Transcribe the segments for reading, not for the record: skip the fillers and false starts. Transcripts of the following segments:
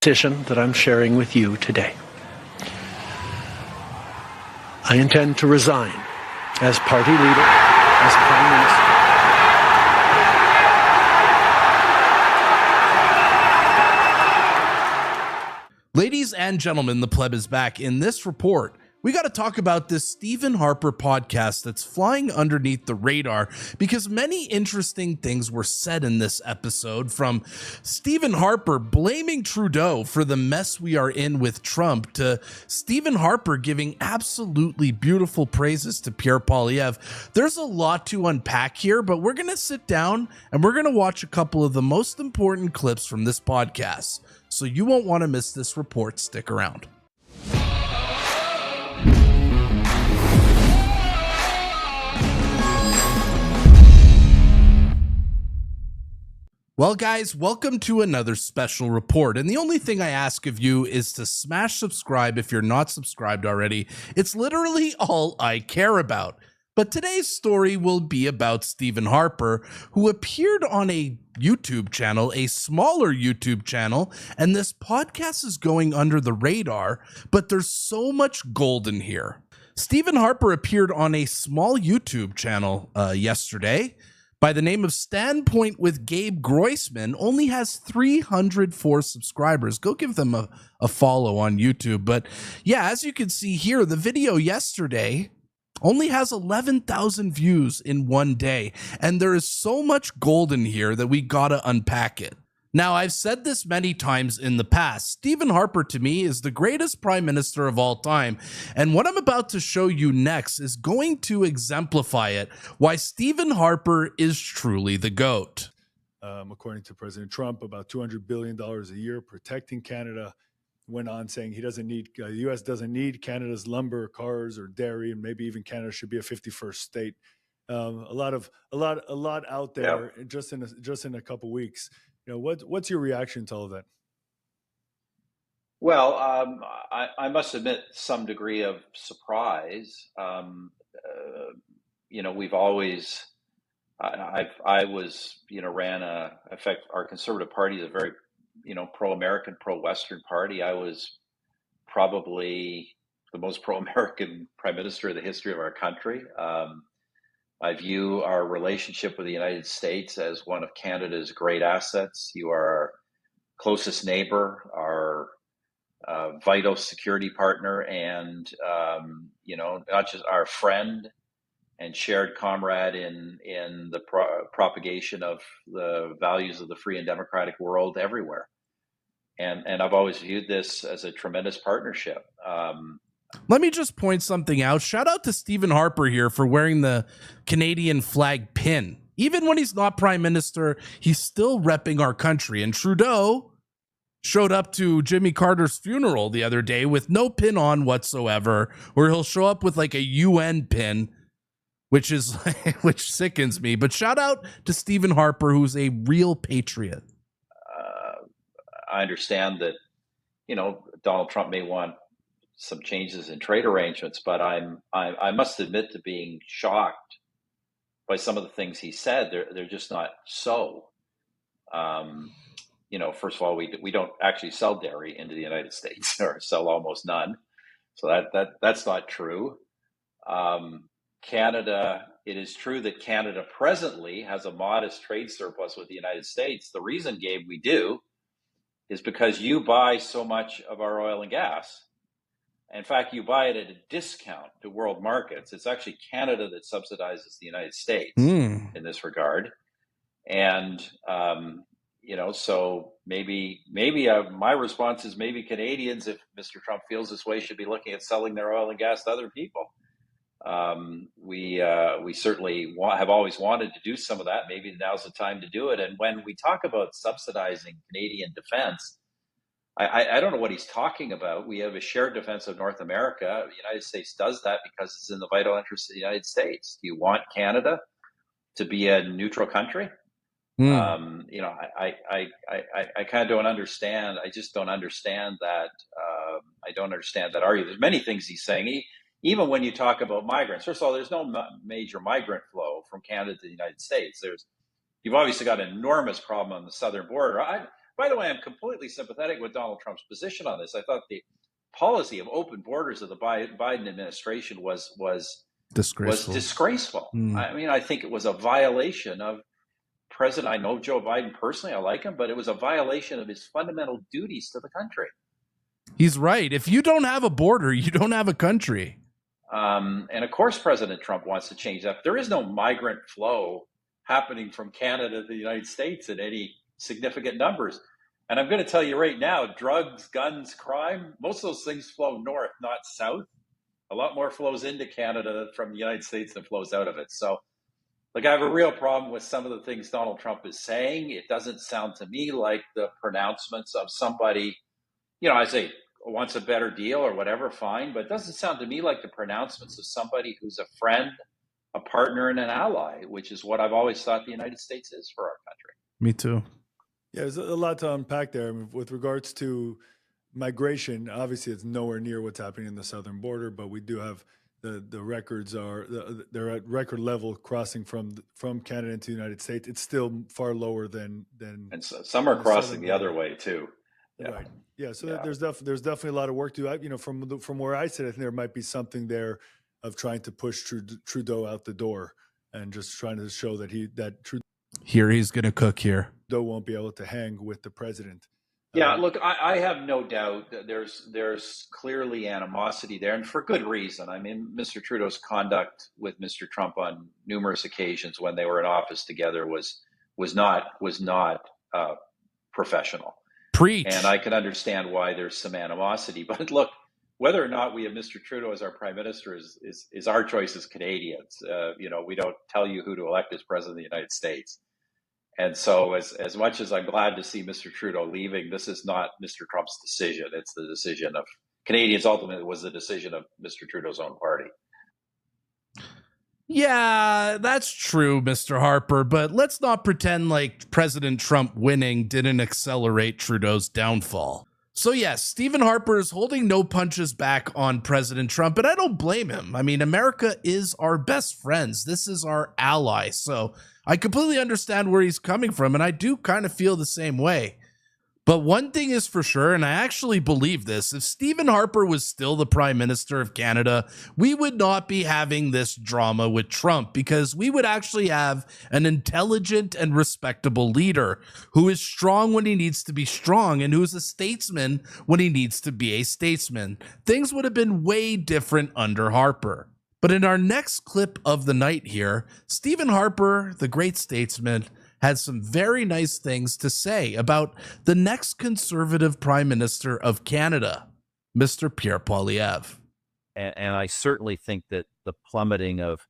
decision that I'm sharing with you today. I intend to resign as party leader, as Prime Minister. Ladies and gentlemen, the pleb is back. In this report, we got to talk about this Stephen Harper podcast that's flying underneath the radar because many interesting things were said in this episode, from Stephen Harper blaming Trudeau for the mess we are in with Trump to Stephen Harper giving absolutely beautiful praises to Pierre Poilievre. There's a lot to unpack here, but we're going to sit down and we're going to watch a couple of the most important clips from this podcast. So you won't want to miss this report. Stick around. Well, guys, welcome to another special report. And the only thing I ask of you is to smash subscribe if you're not subscribed already. It's literally all I care about. But today's story will be about Stephen Harper, who appeared on a YouTube channel, a smaller YouTube channel, and this podcast is going under the radar, but there's so much gold in here. Stephen Harper appeared on a small YouTube channel yesterday by the name of Standpoint with Gabe Groisman, only has 304 subscribers. Go give them a follow on YouTube. But yeah, as you can see here, the video yesterday only has 11,000 views in one day. And there is so much gold in here that we gotta unpack it. Now, I've said this many times in the past. Stephen Harper, to me, is the greatest prime minister of all time. And what I'm about to show you next is going to exemplify it, why Stephen Harper is truly the GOAT. According to President Trump, about $200 billion a year protecting Canada. Went on saying he doesn't need, the U.S. doesn't need Canada's lumber, cars, or dairy, and maybe even Canada should be a 51st state. A lot out there, yeah, just in a couple weeks. You know, what's your reaction to all of that? Well, I must admit some degree of surprise. You know, we've always, I was, you know, in fact, our Conservative Party is a very, you know, pro-American, pro-Western party. I was probably the most pro-American prime minister in the history of our country. I view our relationship with the United States as one of Canada's great assets. You are our closest neighbor, our vital security partner, and you know, not just our friend and shared comrade in the propagation of the values of the free and democratic world everywhere. And I've always viewed this as a tremendous partnership. Let me just point something out. Shout out to Stephen Harper here for wearing the Canadian flag pin. Even when he's not prime minister, he's still repping our country. And Trudeau showed up to Jimmy Carter's funeral the other day with no pin on whatsoever, or he'll show up with like a UN pin, which sickens me. But shout out to Stephen Harper, who's a real patriot. I understand that, you know, Donald Trump may want some changes in trade arrangements, but I must admit to being shocked by some of the things he said. They're just not so. You know, first of all, we don't actually sell dairy into the United States, or sell almost none. So that's not true. Canada, it is true that Canada presently has a modest trade surplus with the United States. The reason, Gabe, we do is because you buy so much of our oil and gas. In fact, you buy it at a discount to world markets. It's actually Canada that subsidizes the United States in this regard. And, you know, so maybe my response is maybe Canadians, if Mr. Trump feels this way, should be looking at selling their oil and gas to other people. We certainly have always wanted to do some of that. Maybe now's the time to do it. And when we talk about subsidizing Canadian defense, I don't know what he's talking about. We have a shared defense of North America. The United States does that because it's in the vital interest of the United States. Do you want Canada to be a neutral country? You know, I kind of don't understand. I just don't understand that. I don't understand that argument. There's many things he's saying. Even when you talk about migrants, first of all, there's no major migrant flow from Canada to the United States. You've obviously got an enormous problem on the southern border. by the way, I'm completely sympathetic with Donald Trump's position on this. I thought the policy of open borders of the Biden administration was disgraceful. I mean, I think it was a violation of President. I know Joe Biden personally, I like him, but it was a violation of his fundamental duties to the country. He's right. If you don't have a border, you don't have a country. And of course, President Trump wants to change that. There is no migrant flow happening from Canada to the United States in any significant numbers. And I'm going to tell you right now, drugs, guns, crime, most of those things flow north, not south. A lot more flows into Canada from the United States than flows out of it. So, like, I have a real problem with some of the things Donald Trump is saying. It doesn't sound to me like the pronouncements of somebody, I say, wants a better deal or whatever, fine. But it doesn't sound to me like the pronouncements of somebody who's a friend, a partner, and an ally, which is what I've always thought the United States is for our country. Me too. Yeah, there's a lot to unpack there. I mean, with regards to migration, obviously it's nowhere near what's happening in the southern border, but we do have the records they're at record level crossing from Canada into the United States. It's still far lower than and so some are crossing the other way too. Yeah. Right. Yeah. So there's definitely a lot of work to do. From where I sit, I think there might be something there of trying to push Trudeau out the door and just trying to show that Trudeau he's going to cook here. Won't be able to hang with the president. Yeah, look, I have no doubt that there's clearly animosity there, and for good reason. I mean, Mr. Trudeau's conduct with Mr. Trump on numerous occasions when they were in office together was not professional. Preach. And I can understand why there's some animosity. But look, whether or not we have Mr. Trudeau as our prime minister is our choice as Canadians. We don't tell you who to elect as president of the United States. And so as much as I'm glad to see Mr. Trudeau leaving, this is not Mr. Trump's decision. It's the decision of Canadians. Ultimately, it was the decision of Mr. Trudeau's own party. Yeah, that's true, Mr. Harper, but let's not pretend like President Trump winning didn't accelerate Trudeau's downfall. So yes, Stephen Harper is holding no punches back on President Trump, but I don't blame him. I mean, America is our best friends. This is our ally. So I completely understand where he's coming from, and I do kind of feel the same way. But one thing is for sure, and I actually believe this, if Stephen Harper was still the Prime Minister of Canada, we would not be having this drama with Trump, because we would actually have an intelligent and respectable leader who is strong when he needs to be strong and who is a statesman when he needs to be a statesman. Things would have been way different under Harper. But in our next clip of the night here, Stephen Harper, the great statesman, had some very nice things to say about the next Conservative Prime Minister of Canada, Mr. Pierre Poilievre. And I certainly think that the plummeting of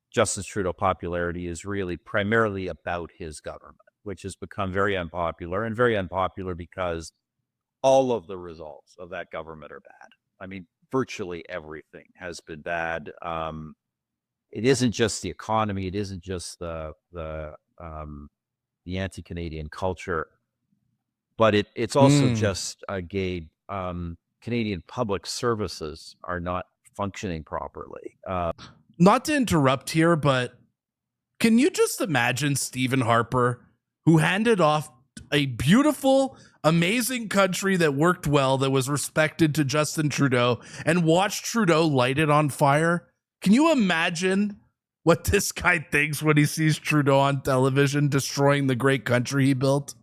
Justin Trudeau popularity is really primarily about his government, which has become very unpopular because all of the results of that government are bad. I mean, virtually everything has been bad. It isn't just the economy. It isn't just the anti-Canadian culture, but it's also just Gabe. Canadian public services are not functioning properly. Not to interrupt here, but can you just imagine Stephen Harper, who handed off a beautiful, amazing country that worked well, that was respected, to Justin Trudeau, and watched Trudeau light it on fire? Can you imagine what this guy thinks when he sees Trudeau on television destroying the great country he built?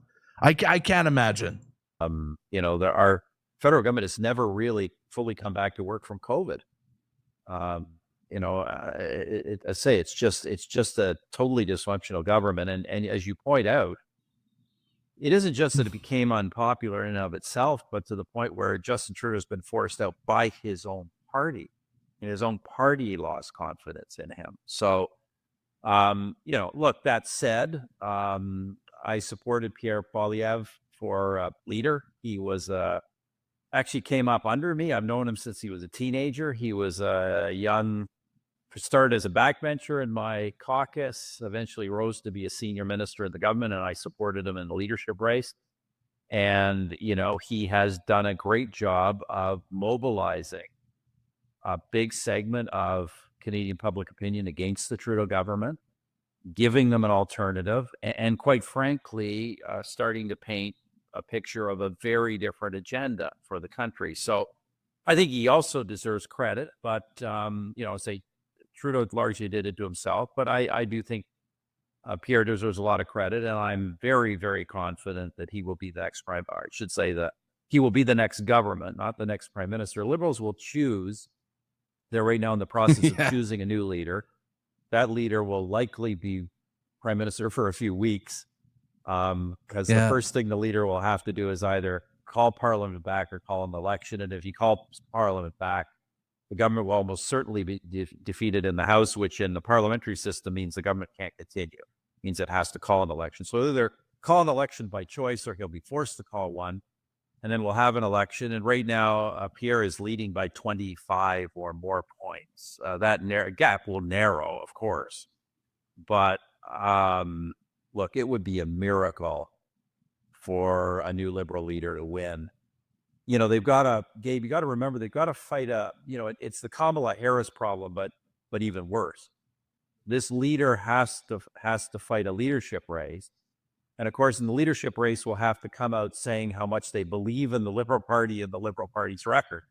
I can't imagine. Our federal government has never really fully come back to work from COVID. I say it's just a totally dysfunctional government, and as you point out, it isn't just that it became unpopular in and of itself, but to the point where Justin Trudeau has been forced out by his own party. And his own party lost confidence in him. So, look, that said, I supported Pierre Poilievre for leader. He was actually came up under me. I've known him since he was a teenager. He was a started as a backbencher in my caucus, eventually rose to be a senior minister in the government, and I supported him in the leadership race. And, he has done a great job of mobilizing a big segment of Canadian public opinion against the Trudeau government, giving them an alternative, and quite frankly, starting to paint a picture of a very different agenda for the country. So I think he also deserves credit, but, say Trudeau largely did it to himself. But I do think Pierre deserves a lot of credit, and I'm very, very confident that he will be the next prime. Or I should say that he will be the next government, not the next prime minister. Liberals will choose. They're right now in the process of choosing a new leader. That leader will likely be prime minister for a few weeks, because the first thing the leader will have to do is either call Parliament back or call an election. And if he calls Parliament back, the government will almost certainly be defeated in the House, which in the parliamentary system means the government can't continue. It means it has to call an election. So either call an election by choice or he'll be forced to call one, and then we'll have an election. And right now, Pierre is leading by 25 or more points. That gap will narrow, of course. But look, it would be a miracle for a new Liberal leader to win. They've got to, Gabe, you got to remember, they've got to fight it's the Kamala Harris problem, but even worse. This leader has to fight a leadership race. And of course, in the leadership race, will have to come out saying how much they believe in the Liberal Party and the Liberal Party's record.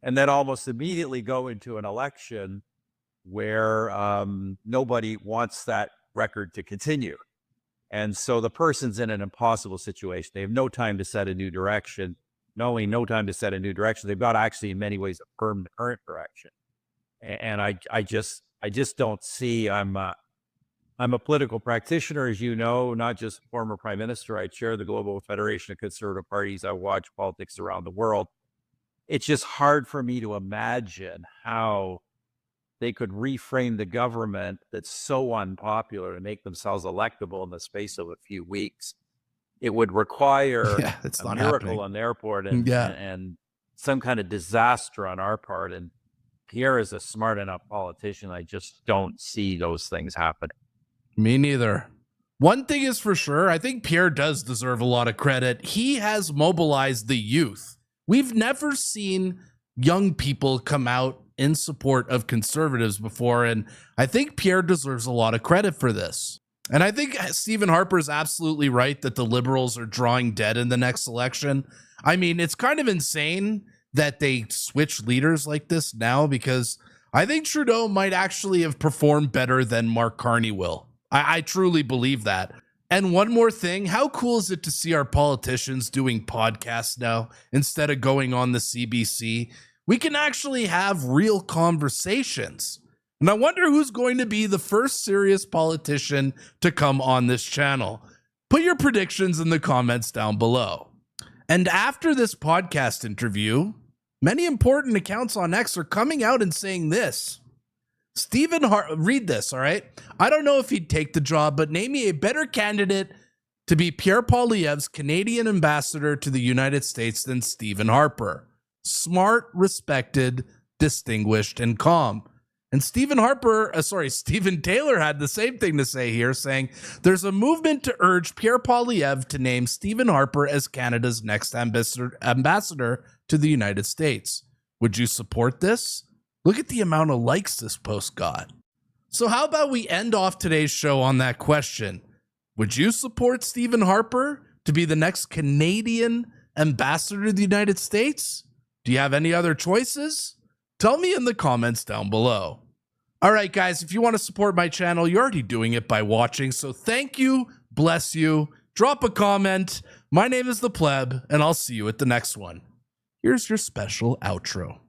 And then almost immediately go into an election where nobody wants that record to continue. And so the person's in an impossible situation. They have no time to set a new direction. Not only no time to set a new direction, they've got to actually, in many ways, affirm the current direction. And I just don't see. I'm a political practitioner, as you know, not just former prime minister. I chair the Global Federation of Conservative Parties. I watch politics around the world. It's just hard for me to imagine how they could reframe the government that's so unpopular and make themselves electable in the space of a few weeks. It would require a miracle on their part and some kind of disaster on our part. And Pierre is a smart enough politician. I just don't see those things happening. Me neither. One thing is for sure, I think Pierre does deserve a lot of credit. He has mobilized the youth. We've never seen young people come out in support of conservatives before, and I think Pierre deserves a lot of credit for this. And I think Stephen Harper is absolutely right that the Liberals are drawing dead in the next election. I mean, it's kind of insane that they switch leaders like this now, because I think Trudeau might actually have performed better than Mark Carney will. I truly believe that. And one more thing, how cool is it to see our politicians doing podcasts now instead of going on the CBC? We can actually have real conversations. And I wonder who's going to be the first serious politician to come on this channel. Put your predictions in the comments down below. And after this podcast interview, many important accounts on X are coming out and saying this. Read this, all right? I don't know if he'd take the job, but name me a better candidate to be Pierre Poilievre's Canadian ambassador to the United States than Stephen Harper. Smart, respected, distinguished, and calm. And Stephen Taylor had the same thing to say here, saying there's a movement to urge Pierre Poilievre to name Stephen Harper as Canada's next ambassador to the United States. Would you support this? Look at the amount of likes this post got. So how about we end off today's show on that question? Would you support Stephen Harper to be the next Canadian ambassador to the United States? Do you have any other choices? Tell me in the comments down below. All right, guys, if you want to support my channel, you're already doing it by watching. So thank you, bless you, drop a comment. My name is The Pleb, and I'll see you at the next one. Here's your special outro.